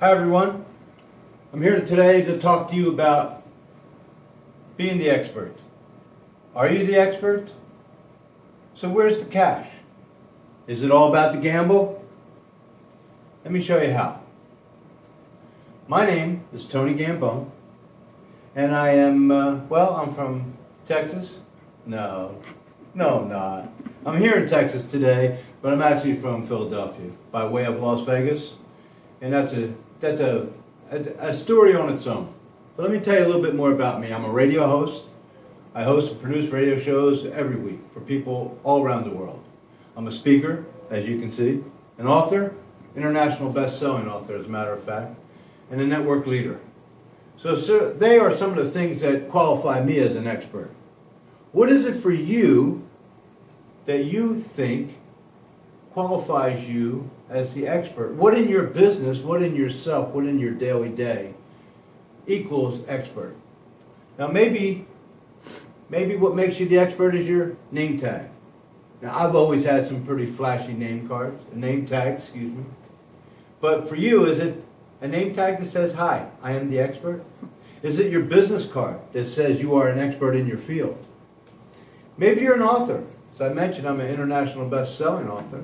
Hi everyone, I'm here today to talk to you about being the expert. Are you the expert? So where's the cash? Is it all about the gamble? Let me show you how. My name is Tony G.A.M.B.L.E, and I am, I'm from Texas. No, I'm not. I'm here in Texas today, but I'm actually from Philadelphia by way of Las Vegas, and that's a story on its own. But let me tell you a little bit more about me. I'm a radio host. I host and produce radio shows every week for people all around the world. I'm a speaker, as you can see, an author, international best-selling author, as a matter of fact, and a network leader. So they are some of the things that qualify me as an expert. What is it for you that you think qualifies you as the expert? What in your business, what in yourself, what in your daily day equals expert? Now maybe what makes you the expert is your name tag. Now I've always had some pretty flashy name tags, excuse me. But for you, is it a name tag that says, "Hi, I am the expert"? Is it your business card that says you are an expert in your field? Maybe you're an author. As I mentioned, I'm an international best-selling author.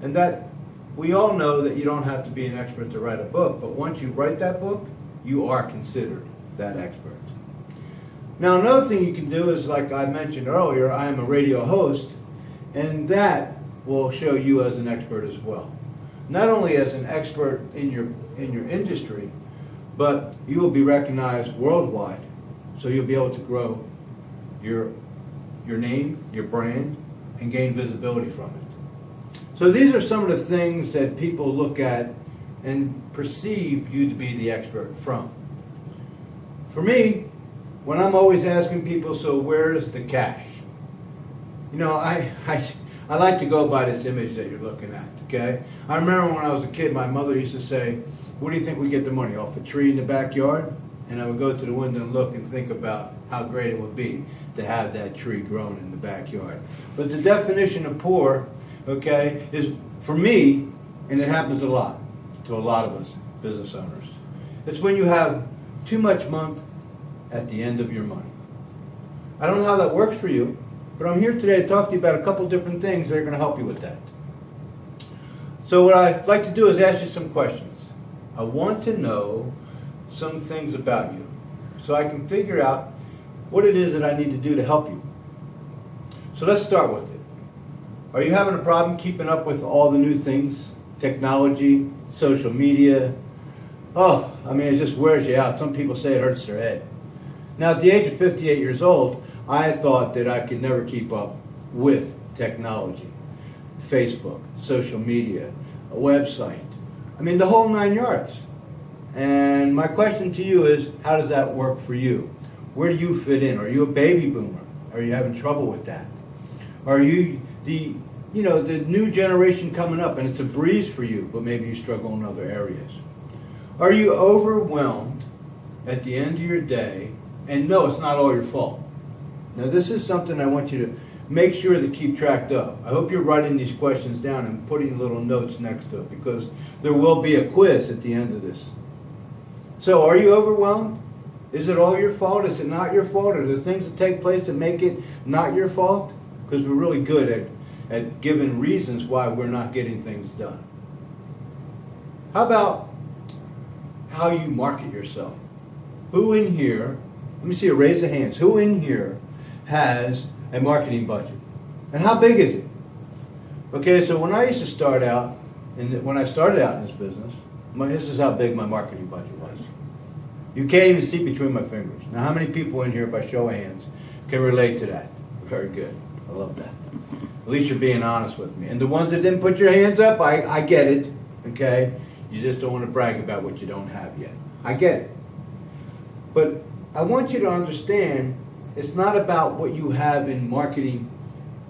And that we all know that you don't have to be an expert to write a book, but once you write that book, you are considered that expert. Now another thing you can do is, like I mentioned earlier, I am a radio host, and that will show you as an expert as well. Not only as an expert in your industry, but you will be recognized worldwide, so you'll be able to grow your name, your brand, and gain visibility from it. So these are some of the things that people look at and perceive you to be the expert from. For me, when I'm always asking people, so where's the cash? You know, I like to go by this image that you're looking at, okay? I remember when I was a kid, my mother used to say, "Where do you think we get the money? Off a tree in the backyard?" And I would go to the window and look and think about how great it would be to have that tree grown in the backyard. But the definition of poor, okay, is for me, and it happens a lot to a lot of us business owners, it's when you have too much money at the end of your money. I don't know how that works for you, but I'm here today to talk to you about a couple different things that are going to help you with that. So what I'd like to do is ask you some questions. I want to know some things about you so I can figure out what it is that I need to do to help you. So let's start with it. Are you having a problem keeping up with all the new things? Technology, social media? Oh, I mean, it just wears you out. Some people say it hurts their head. Now, at the age of 58 years old, I thought that I could never keep up with technology. Facebook, social media, a website. I mean, the whole 9 yards. And my question to you is, how does that work for you? Where do you fit in? Are you a baby boomer? Are you having trouble with that? Are you the new generation coming up and it's a breeze for you, but maybe you struggle in other areas? Are you overwhelmed at the end of your day? And no, it's not all your fault. Now this is something I want you to make sure to keep track of. I hope you're writing these questions down and putting little notes next to it, because there will be a quiz at the end of this. So are you overwhelmed? Is it all your fault? Is it not your fault? Are there things that take place that make it not your fault? Because we're really good at giving reasons why we're not getting things done. How about how you market yourself? Who in here, let me see a raise of hands, who in here has a marketing budget? And how big is it? Okay, so when I used to start out, when I started out in this business, this is how big my marketing budget was. You can't even see between my fingers. Now, how many people in here, by show of hands, can relate to that? Very good. I love that. At least you're being honest with me. And the ones that didn't put your hands up, I get it, okay? You just don't want to brag about what you don't have yet. I get it. But I want you to understand, it's not about what you have in marketing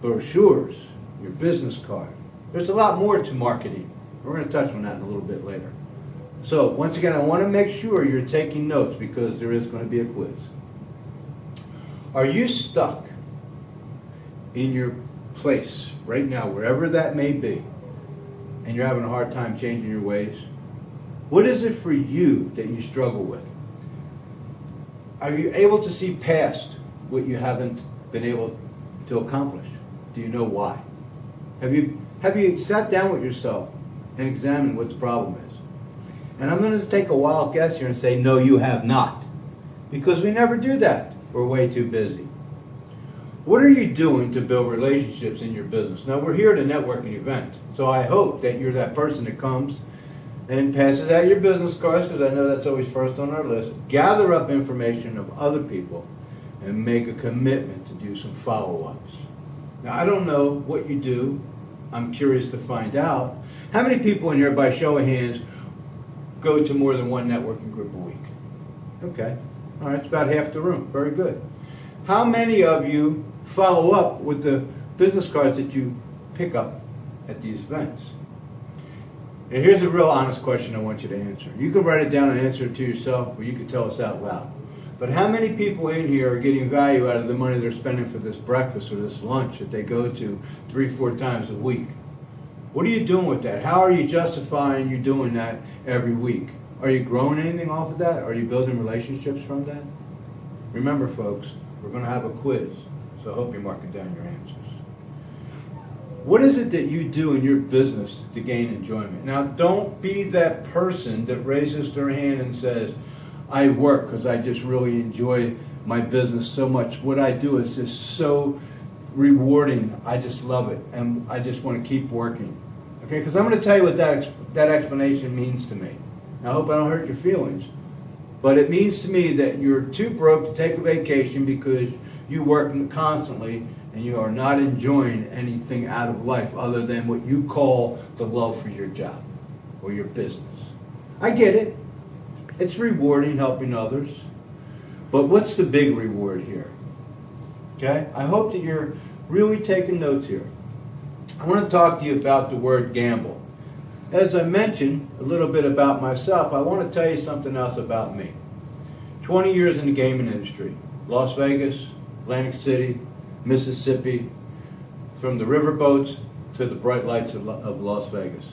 brochures, your business card. There's a lot more to marketing. We're going to touch on that in a little bit later. So, once again, I want to make sure you're taking notes, because there is going to be a quiz. Are you stuck in your place right now, wherever that may be, and you're having a hard time changing your ways? What is it for you that you struggle with? Are you able to see past what you haven't been able to accomplish? Do you know why? Have you sat down with yourself and examined what the problem is? And I'm going to take a wild guess here and say, no, you have not. Because we never do that. We're way too busy. What are you doing to build relationships in your business? Now, we're here at a networking event, so I hope that you're that person that comes and passes out your business cards, because I know that's always first on our list. Gather up information of other people and make a commitment to do some follow-ups. Now, I don't know what you do. I'm curious to find out. How many people in here, by show of hands, go to more than one networking group a week? Okay. All right, it's about half the room. Very good. How many of you follow up with the business cards that you pick up at these events? And here's a real honest question I want you to answer. You can write it down and answer it to yourself, or you can tell us out loud. But how many people in here are getting value out of the money they're spending for this breakfast or this lunch that they go to 3-4 times a week? What are you doing with that? How are you justifying you doing that every week? Are you growing anything off of that? Are you building relationships from that? Remember, folks, we're going to have a quiz, so I hope you're marking down your answers. What is it that you do in your business to gain enjoyment? Now, don't be that person that raises their hand and says, I work because I just really enjoy my business so much. What I do is just so rewarding. I just love it, and I just want to keep working. Okay, because I'm going to tell you what that explanation means to me. Now, I hope I don't hurt your feelings, but it means to me that you're too broke to take a vacation because you work constantly and you are not enjoying anything out of life other than what you call the love for your job or your business. I get it. It's rewarding helping others, but what's the big reward here? Okay? I hope that you're really taking notes here. I want to talk to you about the word gamble. As I mentioned a little bit about myself, I want to tell you something else about me. 20 years in the gaming industry. Las Vegas, Atlantic City, Mississippi, from the riverboats to the bright lights of Las Vegas.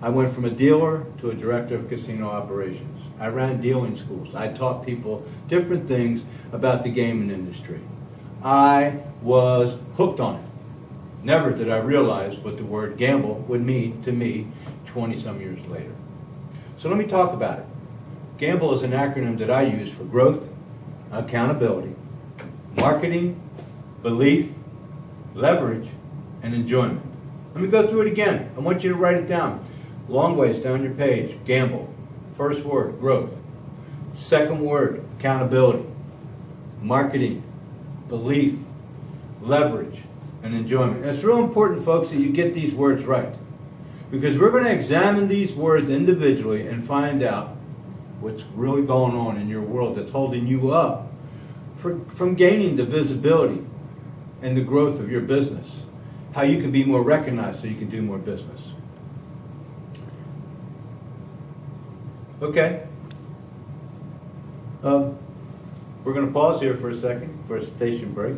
I went from a dealer to a director of casino operations. I ran dealing schools. I taught people different things about the gaming industry. I was hooked on it. Never did I realize what the word gamble would mean to me 20-some years later. So let me talk about it. G.A.M.B.L.E is an acronym that I use for growth, accountability, marketing, belief, leverage, and enjoyment. Let me go through it again. I want you to write it down. Long ways down your page. G.A.M.B.L.E. First word, growth. Second word, accountability, marketing, belief, leverage, and enjoyment. It's real important, folks, that you get these words right, because we're going to examine these words individually and find out what's really going on in your world that's holding you up from gaining the visibility and the growth of your business, how you can be more recognized so you can do more business. Okay. We're going to pause here for a second for a station break.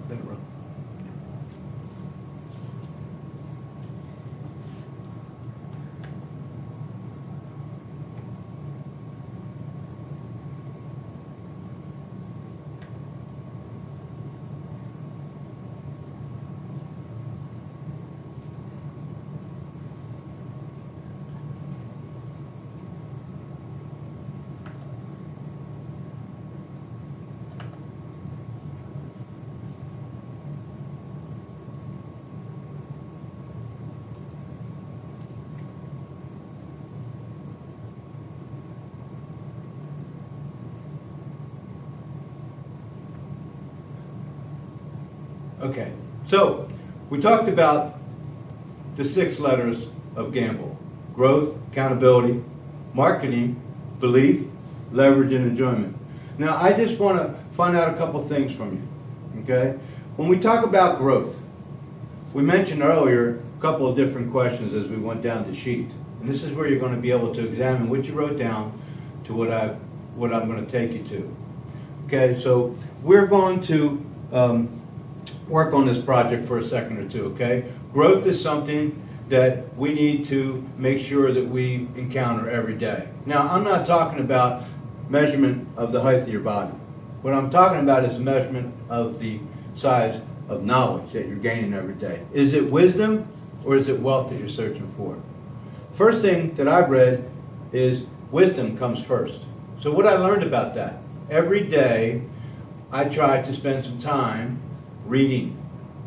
Let it run. Okay, so we talked about the 6 letters of G.A.M.B.L.E. Growth, accountability, marketing, belief, leverage, and enjoyment. Now, I just want to find out a couple things from you, okay? When we talk about growth, we mentioned earlier a couple of different questions as we went down the sheet. And this is where you're going to be able to examine what you wrote down to what I'm going to take you to. Okay, so we're going to work on this project for a second or two, okay? Growth is something that we need to make sure that we encounter every day. Now, I'm not talking about measurement of the height of your body. What I'm talking about is the measurement of the size of knowledge that you're gaining every day. Is it wisdom or is it wealth that you're searching for? First thing that I've read is wisdom comes first. So what I learned about that, every day I try to spend some time reading,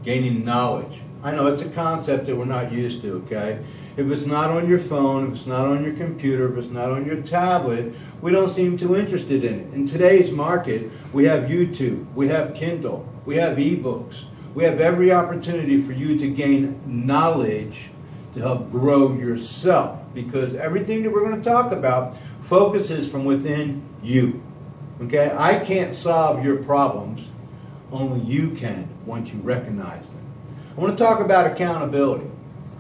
gaining knowledge. I know it's a concept that we're not used to, okay? If it's not on your phone, if it's not on your computer, if it's not on your tablet, we don't seem too interested in it. In today's market, we have YouTube, we have Kindle, we have ebooks. We have every opportunity for you to gain knowledge to help grow yourself, because everything that we're going to talk about focuses from within you. Okay? I can't solve your problems. Only you can once you recognize them. I want to talk about accountability.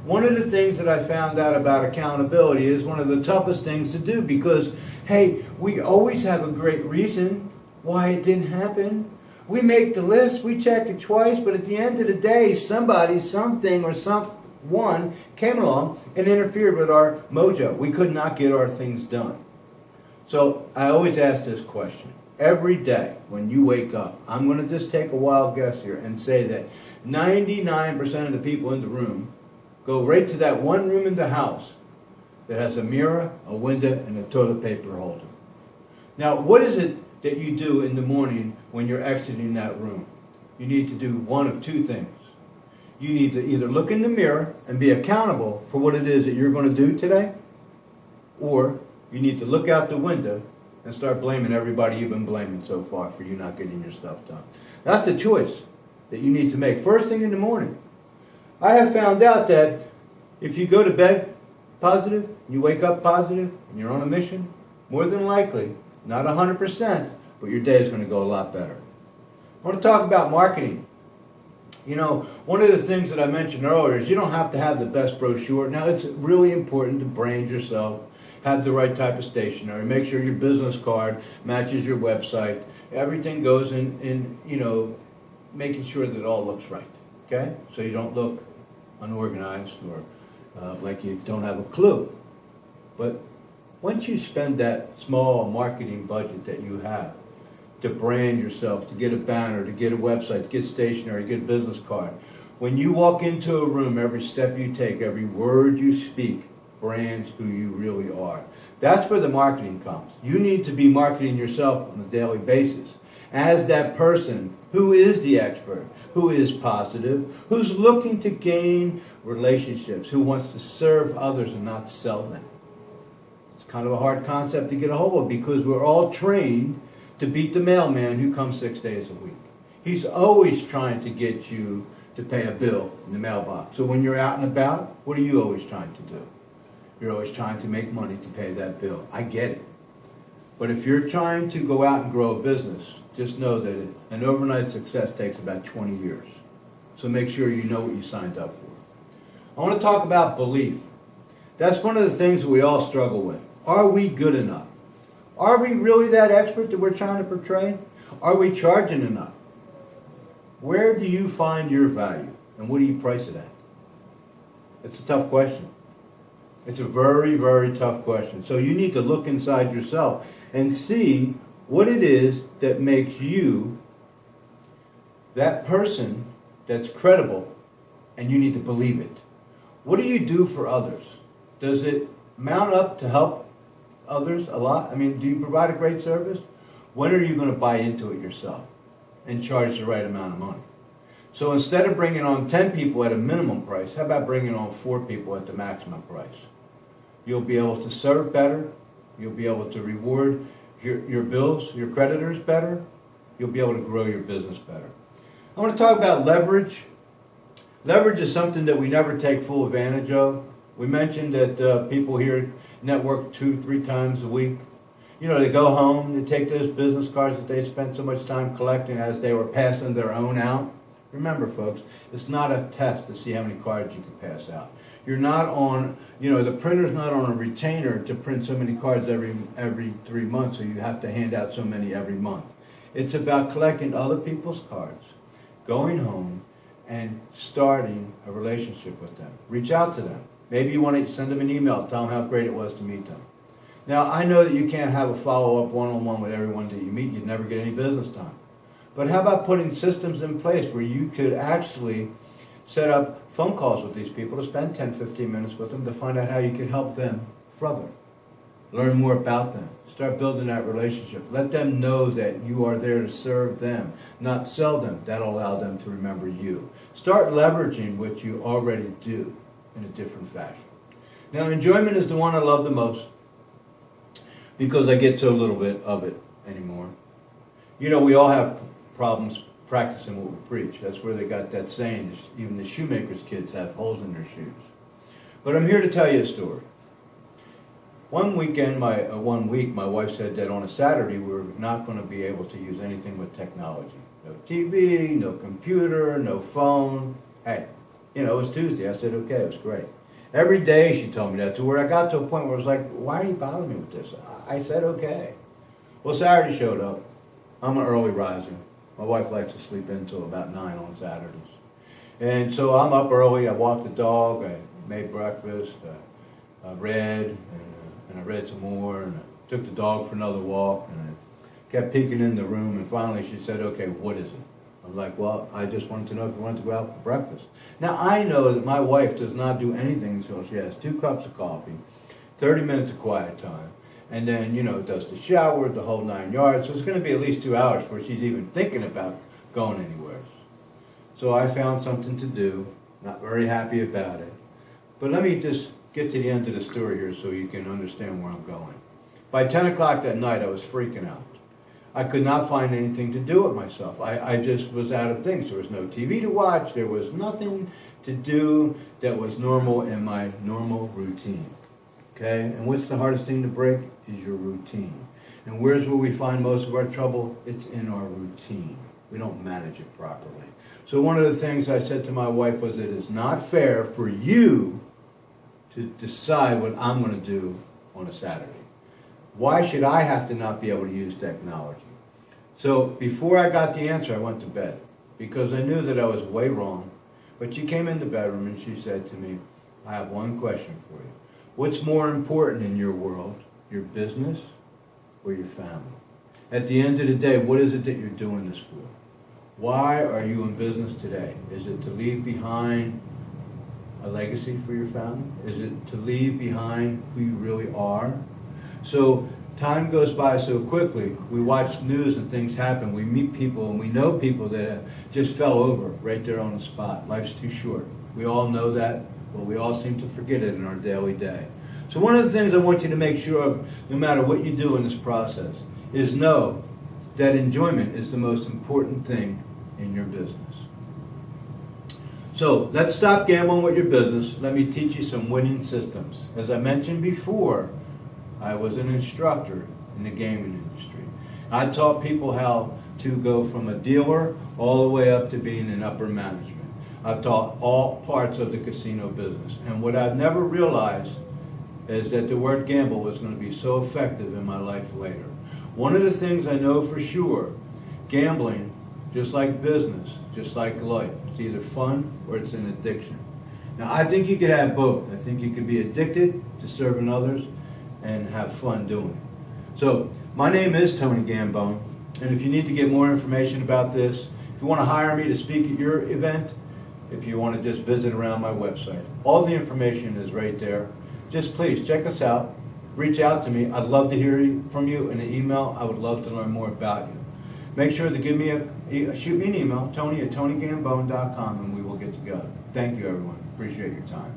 One of the things that I found out about accountability is one of the toughest things to do, because, hey, we always have a great reason why it didn't happen. We make the list, we check it twice, but at the end of the day, somebody, something, or someone came along and interfered with our mojo. We could not get our things done. So I always ask this question. Every day when you wake up, I'm going to just take a wild guess here and say that 99% of the people in the room go right to that one room in the house that has a mirror, a window, and a toilet paper holder. Now, what is it that you do in the morning when you're exiting that room? You need to do one of two things. You need to either look in the mirror and be accountable for what it is that you're going to do today, or you need to look out the window and start blaming everybody you've been blaming so far for you not getting your stuff done. That's the choice that you need to make first thing in the morning. I have found out that if you go to bed positive, you wake up positive, and you're on a mission, more than likely, not 100%, but your day is going to go a lot better. I want to talk about marketing. You know, one of the things that I mentioned earlier is you don't have to have the best brochure. Now, it's really important to brand yourself, have the right type of stationery, make sure your business card matches your website. Everything goes in you know, making sure that it all looks right, okay? So you don't look unorganized or like you don't have a clue. But once you spend that small marketing budget that you have to brand yourself, to get a banner, to get a website, to get stationery, get a business card, when you walk into a room, every step you take, every word you speak, brands who you really are. That's where the marketing comes. You need to be marketing yourself on a daily basis as that person who is the expert, who is positive, who's looking to gain relationships, who wants to serve others and not sell them. It's kind of a hard concept to get a hold of, because we're all trained to beat the mailman who comes 6 days a week. He's always trying to get you to pay a bill in the mailbox. So when you're out and about, what are you always trying to do? You're always trying to make money to pay that bill. I get it. But if you're trying to go out and grow a business, just know that an overnight success takes about 20 years. So make sure you know what you signed up for. I want to talk about belief. That's one of the things that we all struggle with. Are we good enough? Are we really that expert that we're trying to portray? Are we charging enough? Where do you find your value? And what do you price it at? It's a tough question. It's a very, very tough question. So you need to look inside yourself and see what it is that makes you that person that's credible, and you need to believe it. What do you do for others? Does it mount up to help others a lot? I mean, do you provide a great service? When are you going to buy into it yourself and charge the right amount of money? So instead of bringing on 10 people at a minimum price, how about bringing on 4 people at the maximum price? You'll be able to serve better. You'll be able to reward your bills, your creditors better. You'll be able to grow your business better. I want to talk about leverage. Leverage is something that we never take full advantage of. We mentioned that people here network 2-3 times a week. You know, they go home, they take those business cards that they spent so much time collecting as they were passing their own out. Remember, folks, it's not a test to see how many cards you can pass out. You're not on, the printer's not on a retainer to print so many cards every 3 months, so you have to hand out so many every month. It's about collecting other people's cards, going home, and starting a relationship with them. Reach out to them. Maybe you want to send them an email, tell them how great it was to meet them. Now, I know that you can't have a follow-up one-on-one with everyone that you meet. You'd never get any business done. But how about putting systems in place where you could actually set up phone calls with these people to spend 10, 15 minutes with them to find out how you could help them further. Learn more about them. Start building that relationship. Let them know that you are there to serve them, not sell them. That'll allow them to remember you. Start leveraging what you already do in a different fashion. Now, enjoyment is the one I love the most because I get so little bit of it anymore. We all have problems practicing what we preach. That's where they got that saying, even the shoemaker's kids have holes in their shoes. But I'm here to tell you a story. One week, my wife said that on a Saturday we were not going to be able to use anything with technology. No TV, no computer, no phone. Hey, it was Tuesday. I said, okay, it was great. Every day she told me that, to where I got to a point where I was like, why are you bothering me with this? I said, okay. Well, Saturday showed up. I'm an early riser. My wife likes to sleep in until about 9 on Saturdays. And so I'm up early. I walked the dog. I made breakfast. I read. And I read some more. And I took the dog for another walk. And I kept peeking in the room. And finally she said, okay, what is it? I was like, well, I just wanted to know if you wanted to go out for breakfast. Now, I know that my wife does not do anything until she has 2 cups of coffee, 30 minutes of quiet time, and then, does the shower, the whole 9 yards. So it's going to be at least 2 hours before she's even thinking about going anywhere. So I found something to do, not very happy about it. But let me just get to the end of the story here so you can understand where I'm going. By 10 o'clock that night, I was freaking out. I could not find anything to do with myself. I just was out of things. There was no TV to watch. There was nothing to do that was normal in my normal routine. Okay? And what's the hardest thing to break is your routine. And where's where we find most of our trouble? It's in our routine. We don't manage it properly. So one of the things I said to my wife was, it is not fair for you to decide what I'm going to do on a Saturday. Why should I have to not be able to use technology? So before I got the answer, I went to bed because I knew that I was way wrong. But she came in the bedroom and she said to me, I have one question for you. What's more important in your world, your business or your family? At the end of the day, what is it that you're doing this for? Why are you in business today? Is it to leave behind a legacy for your family? Is it to leave behind who you really are? So time goes by so quickly. We watch news and things happen. We meet people and we know people that just fell over right there on the spot. Life's too short. We all know that, but we all seem to forget it in our daily day. So one of the things I want you to make sure of, no matter what you do in this process, is know that enjoyment is the most important thing in your business. So let's stop gambling with your business. Let me teach you some winning systems. As I mentioned before, I was an instructor in the gaming industry. I taught people how to go from a dealer all the way up to being in upper management. I've taught all parts of the casino business. And what I've never realized is that the word gamble was going to be so effective in my life later. One of the things I know for sure, gambling, just like business, just like life, it's either fun or it's an addiction. Now, I think you could have both. I think you could be addicted to serving others and have fun doing it. So, my name is Tony G.A.M.B.L.E, and if you need to get more information about this, if you want to hire me to speak at your event, if you want to just visit around my website, all the information is right there. Just please check us out, reach out to me. I'd love to hear from you in an email. I would love to learn more about you. Make sure to shoot me an email, Tony@TonyGambone.com, and we will get together. Thank you, everyone. Appreciate your time.